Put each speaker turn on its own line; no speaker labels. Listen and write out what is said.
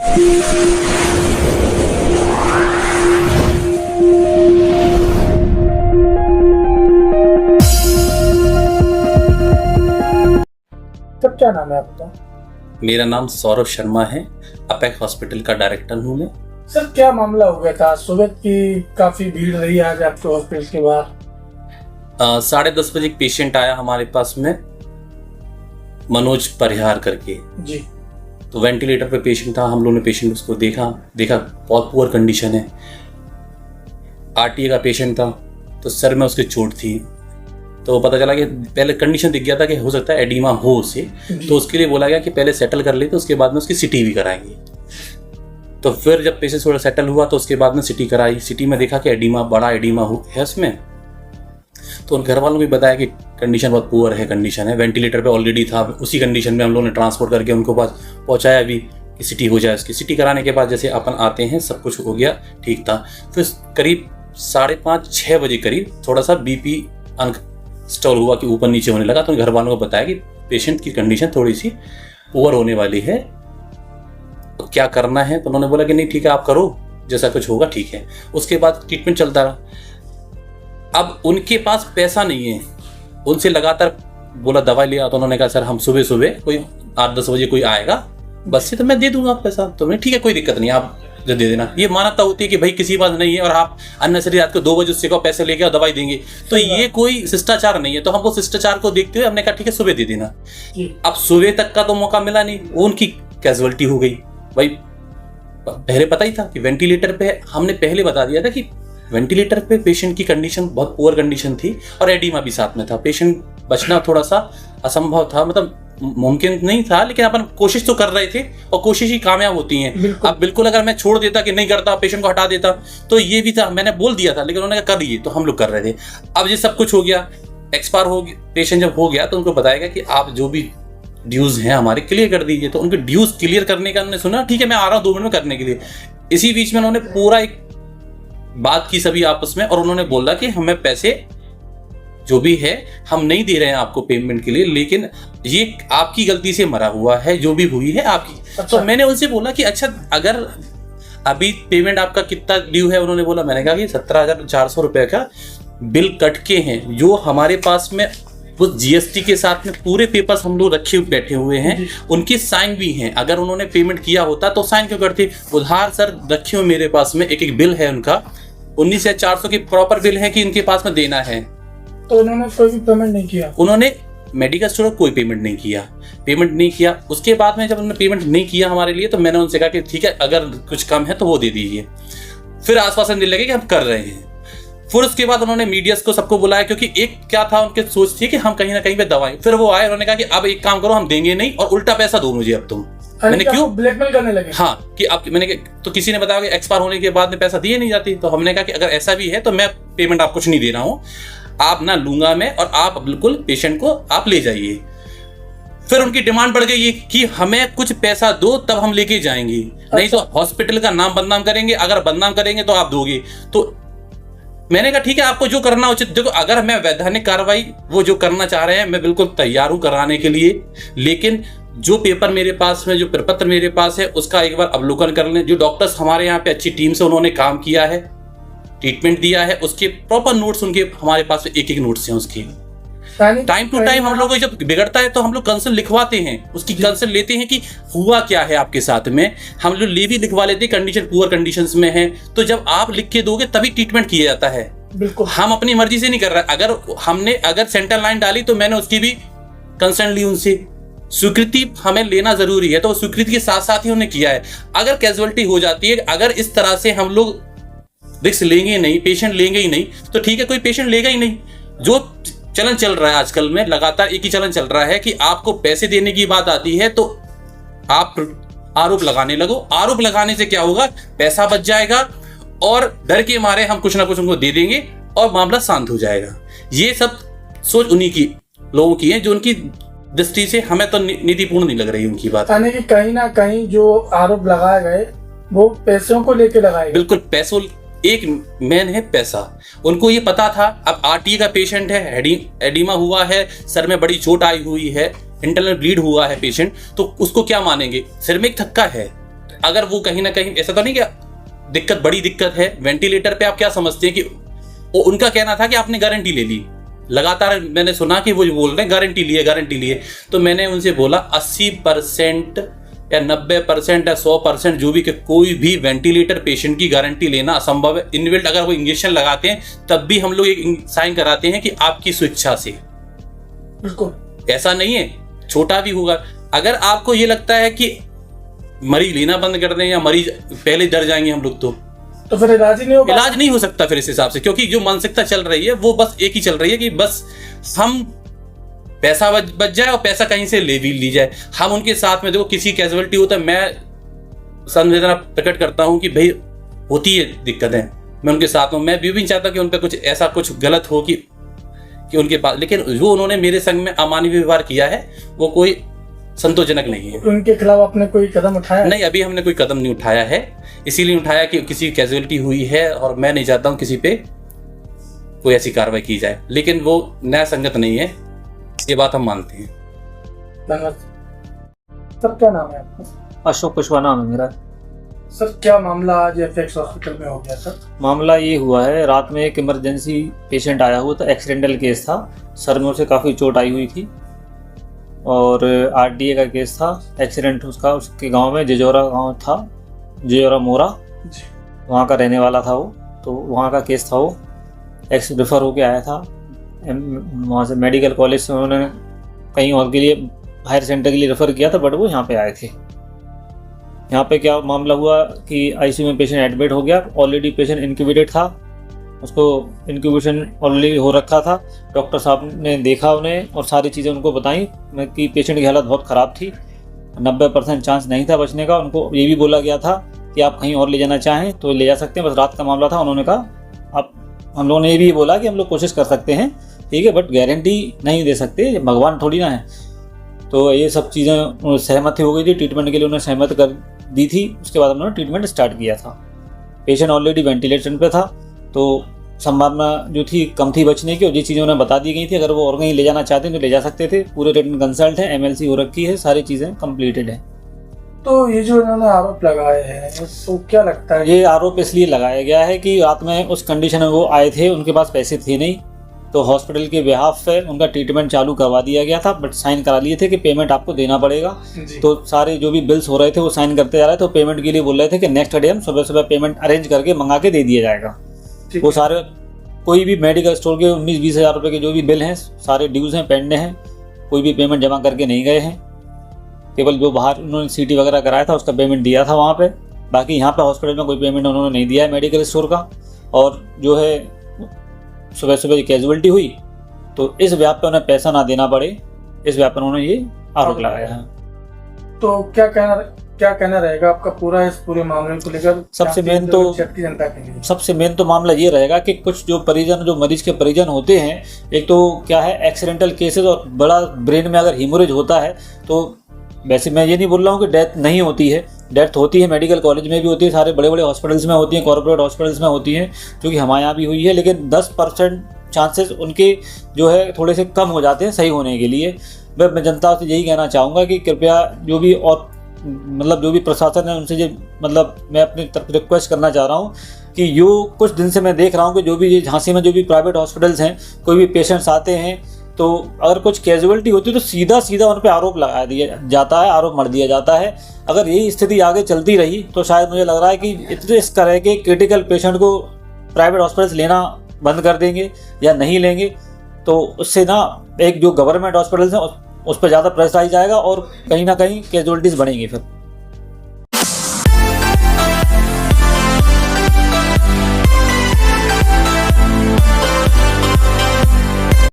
Sir क्या नाम है आपका?
मेरा नाम सौरभ शर्मा है। अपेक्स हॉस्पिटल का डायरेक्टर हूँ मैं।
सर क्या मामला हो गया था? सुबह की काफी भीड़ रही आज आपके हॉस्पिटल के बाहर।
10:30 बजे एक पेशेंट आया हमारे पास में, मनोज परिहार करके
जी।
तो वेंटिलेटर पे पेशेंट था। हम लोगों ने पेशेंट उसको देखा बहुत पुअर कंडीशन है। आरटीए का पेशेंट था, तो सर में उसकी चोट थी। तो पता चला कि पहले कंडीशन दिख गया था कि हो सकता है एडिमा हो उसे, तो उसके लिए बोला गया कि पहले सेटल कर ले, तो उसके बाद में उसकी सिटी भी कराएंगे। तो फिर जब पेशेंट थोड़ा सेटल हुआ तो उसके बाद में सिटी कराई। सिटी में देखा कि एडिमा, बड़ा एडिमा है उसमें। तो उन घर वालों को भी बताया कि कंडीशन बहुत पुअर है, कंडीशन है, वेंटिलेटर पे ऑलरेडी था। उसी कंडीशन में हम लोगों ने ट्रांसपोर्ट करके उनको पास पहुंचाया भी कि सिटी हो जाए उसकी। सिटी कराने के बाद जैसे अपन आते हैं, सब कुछ हो गया, ठीक था। फिर करीब 5:30-6 बजे करीब थोड़ा सा बीपी अनस्टॉल हुआ कि ऊपर नीचे होने लगा। तो घर वालों को बताया कि पेशेंट की कंडीशन थोड़ी सी पुअर होने वाली है, तो क्या करना है। तो उन्होंने बोला कि नहीं ठीक है, आप करो, जैसा कुछ होगा ठीक है। उसके बाद ट्रीटमेंट चलता रहा। अब उनके पास पैसा नहीं है, उनसे लगातार बोला दवाई लिया। तो उन्होंने कहा सर हम सुबह सुबह कोई 8-10 बजे कोई आएगा बस से, तो मैं दे दूंगा पैसा। तो मैं ठीक है, कोई दिक्कत नहीं, आप जो दे देना। ये मानवता होती है कि भाई किसी पास नहीं है और आप अननेसेसरी रात को 2 बजे उससे पैसे लेके और दवाई देंगे, तो ये कोई शिष्टाचार नहीं है। तो हम वो शिष्टाचार को देखते हुए हमने कहा ठीक है सुबह दे देना। अब सुबह तक का तो मौका मिला नहीं, वो उनकी कैजुअलिटी हो गई। भाई पहले पता ही था कि वेंटिलेटर पे, हमने पहले बता दिया था कि वेंटिलेटर पे पेशेंट की कंडीशन बहुत पुअर कंडीशन थी और एडिमा भी साथ में था। पेशेंट बचना थोड़ा सा असंभव था, मतलब मुमकिन नहीं था, लेकिन अपन कोशिश तो कर रहे थे और कोशिश ही कामयाब होती है। अब बिल्कुल अगर मैं छोड़ देता कि नहीं करता, पेशेंट को हटा देता, तो ये भी था, मैंने बोल दिया था, लेकिन उन्होंने कहा करिए, तो हम लोग कर रहे थे। अब ये सब कुछ हो गया, एक्सपायर हो गया पेशेंट, जब हो गया तो उनको बताएगा कि आप जो भी ड्यूज हैं हमारे क्लियर कर दीजिए। तो उनके ड्यूज क्लियर करने का उन्होंने सुना, ठीक है मैं आ रहा हूँ 2 मिनट में करने के लिए। इसी बीच में उन्होंने पूरा एक बात की सभी आपस में, और उन्होंने बोला कि हमें पैसे जो भी है हम नहीं दे रहे हैं आपको पेमेंट के लिए, लेकिन ये आपकी गलती से मरा हुआ है, जो भी हुई है आपकी। अच्छा। तो मैंने उनसे बोला कि अच्छा अगर अभी पेमेंट आपका कितना ड्यू है, उन्होंने बोला, मैंने कहा कि 17,400 रुपए का बिल कट के हैं, जो हमारे पास में वो जीएसटी के साथ में पूरे पेपर्स हम लोग रखे बैठे हुए हैं, उनके साइन भी हैं। अगर उन्होंने पेमेंट किया होता तो साइन क्यों करते? उधार सर रखे हुए मेरे पास में, एक बिल है उनका 19,400 की प्रॉपर बिल है कि इनके पास में देना है।
तो उन्होंने कोई भी पेमेंट नहीं किया? उन्होंने
मेडिकल स्टोर कोई पेमेंट नहीं किया। उसके बाद में जब उन्होंने पेमेंट नहीं किया हमारे लिए, तो मैंने उनसे कहा कि ठीक है अगर कुछ कम है तो वो दे दीजिए। फिर आश्वासन देने लगे कि हम कर रहे हैं। फिर उसके बाद उन्होंने मीडियास को सबको बुलाया, क्योंकि एक क्या था उनकी सोच थी कि हम कहीं ना कहीं पे दवाएं। फिर वो आए, उन्होंने कहा कि अब एक काम करो, हम देंगे नहीं और उल्टा पैसा दो मुझे अब तुम। मैंने क्यों?
ब्लैकमेल करने लगे।
हाँ, कि अब मैंने तो किसी ने बताया कि एक्सपायर होने के बाद में पैसा दिए नहीं जाती। तो हमने कहा कि अगर ऐसा भी है तो मैं पेमेंट आप कुछ नहीं दे रहा हूँ, आप ना लूंगा मैं, और आप बिल्कुल पेशेंट को आप ले जाइए। फिर उनकी डिमांड बढ़ गई कि हमें कुछ पैसा दो तब हम लेके जाएंगे, नहीं तो हॉस्पिटल का नाम बदनाम करेंगे, अगर बदनाम करेंगे तो आप दोगे। तो मैंने कहा ठीक है आपको जो करना उचित, देखो अगर मैं वैधानिक कार्रवाई वो जो करना चाह रहे हैं मैं बिल्कुल तैयार हूं कराने के लिए, लेकिन जो पेपर मेरे पास में, जो प्रपत्र मेरे पास है, उसका एक बार अवलोकन कर लें। जो डॉक्टर्स हमारे यहाँ पे अच्छी टीम से उन्होंने काम किया है, ट्रीटमेंट दिया है, उसके प्रॉपर नोट्स उनके हमारे पास एक नोट्स हैं उसके। टाइम टू टाइम हम लोगों को जब बिगड़ता है तो हम लोग कंसल्ट लिखवाते हैं, उसकी कंसल्ट लेते हैं कि हुआ क्या है आपके साथ में। हम लोग ले भी लिखवा लेते हैं, कंडीशन पुअर कंडीशंस में है, तो जब आप लिख के दोगे तभी ट्रीटमेंट किया जाता है। बिल्कुल, हम अपनी मर्जी से नहीं कर रहे। अगर सेंट्रल लाइन डाली तो मैंने उसकी भी कंसर्न ली, उनसे स्वीकृति हमें लेना जरूरी है, तो स्वीकृति के साथ साथ ही उन्होंने किया है। अगर कैजुअलिटी हो जाती है, अगर इस तरह से हम लोग रिस्क लेंगे नहीं, पेशेंट लेंगे ही नहीं, तो ठीक है कोई पेशेंट लेगा ही नहीं। जो चलन चल रहा है आजकल में, लगातार एक ही चलन चल रहा है कि आपको पैसे देने की बात आती है तो आप आरोप लगाने लगो। आरोप लगाने से क्या होगा? पैसा बच जाएगा और डर के मारे हम कुछ ना कुछ उनको दे देंगे और मामला शांत हो जाएगा। ये सब सोच उन्हीं की लोगों की है, जो उनकी दृष्टि से हमें तो नीतिपूर्ण नहीं लग रही उनकी बात।
यानी कि कहीं ना कहीं जो आरोप लगाए गए वो पैसों को लेके लगाए।
बिल्कुल, पैसों एक मेन है पैसा। उनको ये पता था अब आरटीए का पेशेंट है, एडिमा हुआ है, सर में बड़ी चोट आई हुई है, इंटरनल ब्लीड हुआ है पेशेंट, तो उसको क्या मानेंगे? सिर में एक थक्का है, अगर वो कहीं ना कहीं ऐसा तो नहीं कि दिक्कत बड़ी दिक्कत है वेंटिलेटर पे, आप क्या समझते हैं कि उनका कहना था कि आपने गारंटी ले ली, लगातार मैंने सुना कि वो बोल रहे हैं गारंटी लिए। तो मैंने उनसे बोला 80% या 90% या 100% जो भी, कि कोई भी वेंटिलेटर पेशेंट की गारंटी लेना असंभव है। इनबिल्ट अगर वो इंजेक्शन लगाते हैं तब भी हम लोग एक साइन कराते हैं कि आपकी स्वेच्छा से,
बिल्कुल
ऐसा नहीं है छोटा भी होगा। अगर आपको ये लगता है कि मरीज लेना बंद कर दें या मरीज पहले डर जाएंगे हम लोग, तो
फिर इलाज ही नहीं होगा।
इलाज नहीं हो सकता फिर इस हिसाब से, क्योंकि जो मानसिकता चल रही है वो बस एक ही चल रही है कि बस हम पैसा बच जाए और पैसा कहीं से ले भी ली जाए। हम उनके साथ में देखो किसी कैजुअलिटी होता है, मैं संवेदना प्रकट करता हूं कि भाई होती है दिक्कतें, मैं उनके साथ हूं। मैं भी नहीं चाहता कि उन पर कुछ ऐसा कुछ गलत हो कि उनके पास, लेकिन जो उन्होंने मेरे संग में अमानवीय व्यवहार किया है वो कोई संतोषजनक नहीं है।
उनके खिलाफ आपने कोई कदम उठाया?
नहीं, अभी हमने कोई कदम नहीं उठाया है, इसीलिए उठाया कि किसी की कैजुअलिटी हुई है और मैं नहीं चाहता हूं किसी पे कोई ऐसी कार्रवाई की जाए, लेकिन वो न्याय संगत नहीं है, ये बात हम मानते हैं।
धन्यवाद सर। क्या नाम है आपका?
अशोक कुशवाहा नाम है मेरा।
सर क्या मामला आज एफएक्स हॉस्पिटल में हो गया सर?
मामला ये हुआ है, रात में एक इमरजेंसी पेशेंट आया हुआ था, एक्सीडेंटल केस था, सर में उसे काफ़ी चोट आई हुई थी और आरडीए का केस था। एक्सीडेंट उसके गांव में जिजोरा गांव था, जिजोरा मोरा, वहाँ का रहने वाला था वो, तो वहाँ का केस था। वो रेफर होके आया था वहाँ से, मेडिकल कॉलेज से उन्होंने कहीं और के लिए हायर सेंटर के लिए रेफ़र किया था, बट वो यहाँ पे आए थे। यहाँ पे क्या मामला हुआ कि आईसीयू में पेशेंट एडमिट हो गया, ऑलरेडी पेशेंट इंक्यूबेटेड था, उसको इंक्यूबेशन ऑलरेडी हो रखा था। डॉक्टर साहब ने देखा उन्हें और सारी चीज़ें उनको बताई कि पेशेंट की हालत बहुत ख़राब थी, 90% चांस नहीं था बचने का। उनको ये भी बोला गया था कि आप कहीं और ले जाना चाहें तो ले जा सकते हैं, बस रात का मामला था। उन्होंने कहा आप, हम लोगों ने ये भी बोला कि हम लोग कोशिश कर सकते हैं, ठीक है, बट गारंटी नहीं दे सकते, भगवान थोड़ी ना है। तो ये सब चीज़ें सहमति हो गई थी, ट्रीटमेंट के लिए उन्हें सहमत कर दी थी। उसके बाद उन्होंने ट्रीटमेंट स्टार्ट किया था। पेशेंट ऑलरेडी वेंटिलेशन पे था, तो संभावना जो थी कम थी बचने की, और ये चीज़ें उन्हें बता दी गई थी। अगर वो और कहीं ले जाना चाहते हैं तो ले जा सकते थे। पूरे रिटन कंसल्ट है, एमएलसी हो रखी है, सारी चीज़ें कंप्लीटेड है।
तो ये जो इन्होंने आरोप लगाए हैं, तो क्या लगता है?
ये आरोप इसलिए लगाया गया है कि रात में उस कंडीशन में वो आए थे, उनके पास पैसे थे नहीं, तो हॉस्पिटल के बिहाफ पे उनका ट्रीटमेंट चालू करवा दिया गया था, बट साइन करा लिए थे कि पेमेंट आपको देना पड़ेगा। तो सारे जो भी बिल्स हो रहे थे वो साइन करते जा रहे थे, तो पेमेंट के लिए बोल रहे थे कि नेक्स्ट डे हम सुबह सुबह पेमेंट अरेंज करके मंगा के दे दिया जाएगा। वो सारे कोई भी मेडिकल स्टोर के 19-20 हज़ार रुपये के जो भी बिल हैं, सारे ड्यूज़ हैं, पेंड हैं, कोई भी पेमेंट जमा करके नहीं गए हैं। केवल जो बाहर उन्होंने सीटी वगैरह कराया था उसका पेमेंट दिया था वहाँ पे, बाकी यहाँ पे हॉस्पिटल में कोई पेमेंट उन्होंने नहीं दिया है मेडिकल स्टोर का। और जो है सुबह सुबह कैजुअलिटी हुई, तो इस व्याप पे उन्हें पैसा ना देना पड़े, इस व्याप पर उन्होंने ये आरोप लगाया है।
तो क्या कहना रहेगा आपका पूरा इस पूरे मामले को लेकर?
सबसे मेन तो मामला ये रहेगा कि कुछ जो मरीज के परिजन होते हैं, एक तो क्या है एक्सीडेंटल केसेस, और बड़ा ब्रेन में अगर हीमोरेज होता है तो वैसे मैं ये नहीं बोल रहा हूँ कि डेथ नहीं होती है, डेथ होती है, मेडिकल कॉलेज में भी होती है, सारे बड़े बड़े हॉस्पिटल्स में होती है, कॉर्पोरेट हॉस्पिटल्स में होती हैं, जो कि हमारे यहाँ भी हुई है, लेकिन 10% चांसेस उनके जो है थोड़े से कम हो जाते हैं सही होने के लिए। मैं जनता से यही कहना चाहूँगा कि कृपया जो भी जो भी प्रशासन है उनसे मैं अपनी तरफ रिक्वेस्ट करना चाह रहा हूँ कि कुछ दिन से मैं देख रहा हूँ कि जो भी झांसी में जो भी प्राइवेट हॉस्पिटल्स हैं, कोई भी पेशेंट्स आते हैं तो अगर कुछ कैजुअलिटी होती है तो सीधा उन पर आरोप लगा दिया जाता है, आरोप मर दिया जाता है। अगर यही स्थिति आगे चलती रही तो शायद मुझे लग रहा है कि इतने इस तरह के क्रिटिकल पेशेंट को प्राइवेट हॉस्पिटल्स लेना बंद कर देंगे या नहीं लेंगे, तो उससे ना एक जो गवर्नमेंट हॉस्पिटल्स हैं उस पर ज़्यादा प्रेशर आ जाएगा और कहीं ना कहीं कैजुअलिटीज़ बढ़ेंगी फिर।